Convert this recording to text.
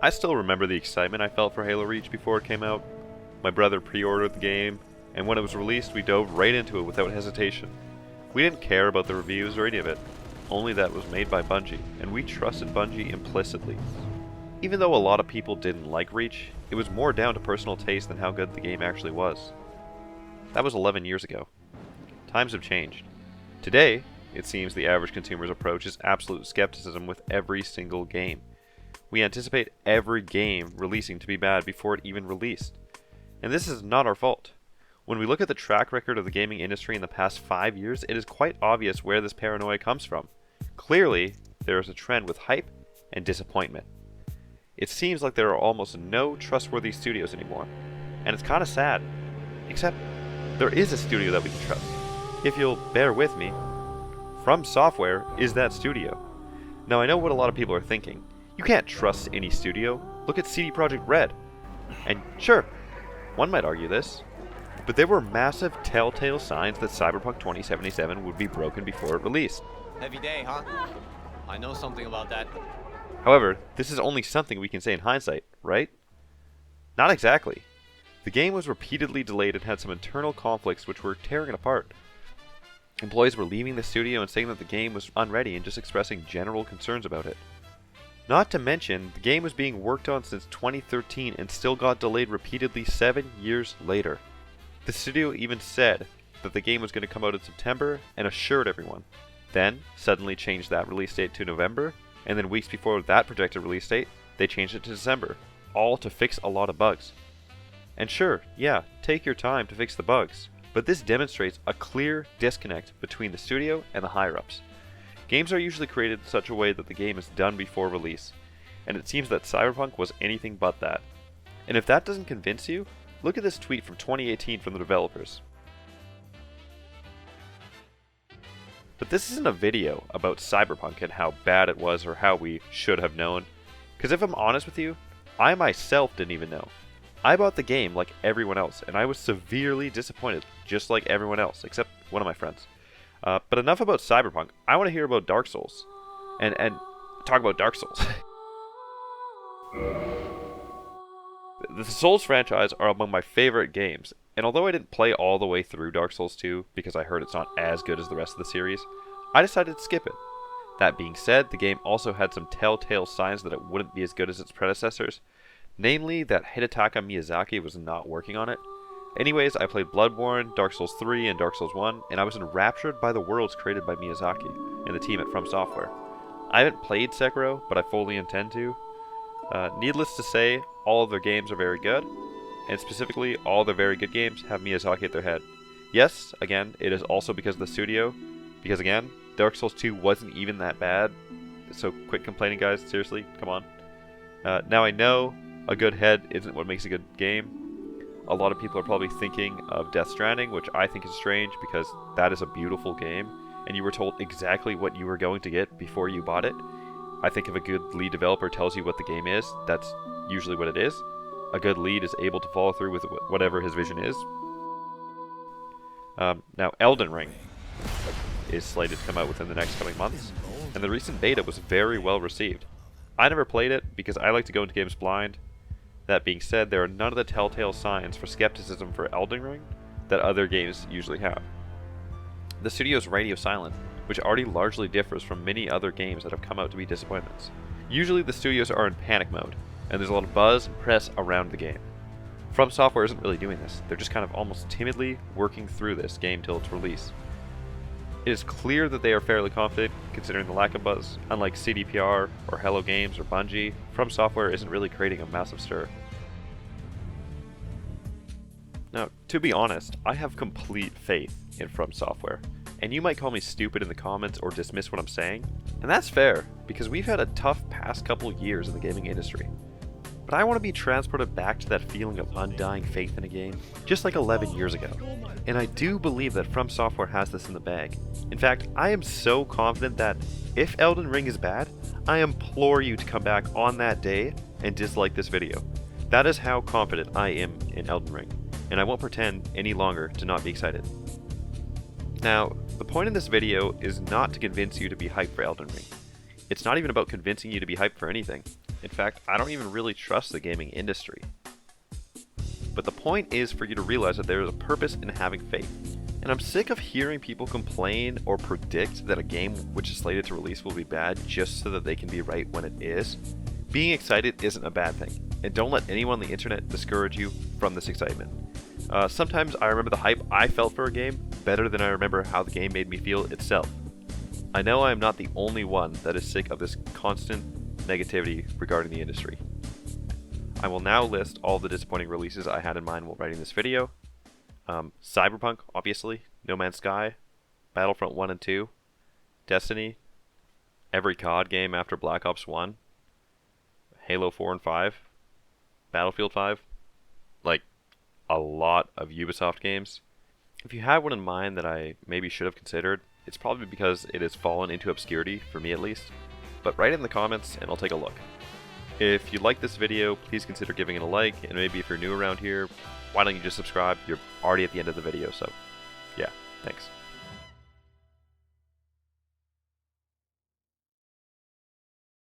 I still remember the excitement I felt for Halo Reach before it came out. My brother pre-ordered the game, and when it was released, we dove right into it without hesitation. We didn't care about the reviews or any of it, only that it was made by Bungie, and we trusted Bungie implicitly. Even though a lot of people didn't like Reach, it was more down to personal taste than how good the game actually was. That was 11 years ago. Times have changed. Today, it seems the average consumer's approach is absolute skepticism with every single game. We anticipate every game releasing to be bad before it even released. And this is not our fault. When we look at the track record of the gaming industry in the past 5 years, it is quite obvious where this paranoia comes from. Clearly, there is a trend with hype and disappointment. It seems like there are almost no trustworthy studios anymore, and it's kind of sad. Except, there is a studio that we can trust. If you'll bear with me, From Software is that studio. Now I know what a lot of people are thinking. You can't trust any studio. Look at CD Projekt Red. And sure, one might argue this, but there were massive telltale signs that Cyberpunk 2077 would be broken before it released. Heavy day, huh? I know something about that. However, this is only something we can say in hindsight, right? Not exactly. The game was repeatedly delayed and had some internal conflicts which were tearing it apart. Employees were leaving the studio and saying that the game was unready and just expressing general concerns about it. Not to mention, the game was being worked on since 2013 and still got delayed repeatedly 7 years later. The studio even said that the game was going to come out in September and assured everyone. Then, suddenly changed that release date to November, and then weeks before that projected release date, they changed it to December, all to fix a lot of bugs. And sure, yeah, take your time to fix the bugs, but this demonstrates a clear disconnect between the studio and the higher-ups. Games are usually created in such a way that the game is done before release, and it seems that Cyberpunk was anything but that. And if that doesn't convince you, look at this tweet from 2018 from the developers. But this isn't a video about Cyberpunk and how bad it was or how we should have known, because if I'm honest with you, I myself didn't even know. I bought the game like everyone else, and I was severely disappointed, just like everyone else, except one of my friends. But enough about Cyberpunk. I want to hear about Dark Souls. And talk about Dark Souls. The Souls franchise are among my favorite games, and although I didn't play all the way through Dark Souls 2, because I heard it's not as good as the rest of the series, I decided to skip it. That being said, the game also had some telltale signs that it wouldn't be as good as its predecessors, namely that Hidetaka Miyazaki was not working on it. Anyways, I played Bloodborne, Dark Souls 3, and Dark Souls 1, and I was enraptured by the worlds created by Miyazaki and the team at From Software. I haven't played Sekiro, but I fully intend to. Needless to say, all of their games are very good, and specifically, all their very good games have Miyazaki at their head. Yes, again, it is also because of the studio, because again, Dark Souls 2 wasn't even that bad, so quit complaining guys, seriously, come on. Now I know a good head isn't what makes a good game. A lot of people are probably thinking of Death Stranding, which I think is strange because that is a beautiful game, and you were told exactly what you were going to get before you bought it. I think if a good lead developer tells you what the game is, that's usually what it is. A good lead is able to follow through with whatever his vision is. Now, Elden Ring is slated to come out within the next coming months, and the recent beta was very well received. I never played it because I like to go into games blind. That being said, there are none of the telltale signs for skepticism for Elden Ring that other games usually have. The studio is radio silent, which already largely differs from many other games that have come out to be disappointments. Usually the studios are in panic mode, and there's a lot of buzz and press around the game. From Software isn't really doing this, they're just kind of almost timidly working through this game till its release. It is clear that they are fairly confident, considering the lack of buzz. Unlike CDPR, or Hello Games, or Bungie, From Software isn't really creating a massive stir. Now, to be honest, I have complete faith in From Software, and you might call me stupid in the comments or dismiss what I'm saying, and that's fair, because we've had a tough past couple years in the gaming industry. But I want to be transported back to that feeling of undying faith in a game, just like 11 years ago. And I do believe that From Software has this in the bag. In fact, I am so confident that if Elden Ring is bad, I implore you to come back on that day and dislike this video. That is how confident I am in Elden Ring, and I won't pretend any longer to not be excited. Now, the point in this video is not to convince you to be hyped for Elden Ring. It's not even about convincing you to be hyped for anything. In fact, I don't even really trust the gaming industry. But the point is for you to realize that there is a purpose in having faith. And I'm sick of hearing people complain or predict that a game which is slated to release will be bad just so that they can be right when it is. Being excited isn't a bad thing, and don't let anyone on the internet discourage you from this excitement. Sometimes I remember the hype I felt for a game better than I remember how the game made me feel itself. I know I am not the only one that is sick of this constant negativity regarding the industry. I will now list all the disappointing releases I had in mind while writing this video. Cyberpunk, obviously, No Man's Sky, Battlefront 1 and 2, Destiny, every COD game after Black Ops 1, Halo 4 and 5, Battlefield 5, like a lot of Ubisoft games. If you had one in mind that I maybe should have considered, it's probably because it has fallen into obscurity, for me at least, but write it in the comments and I'll take a look. If you like this video, please consider giving it a like, and maybe if you're new around here, why don't you just subscribe? You're already at the end of the video, so yeah, thanks.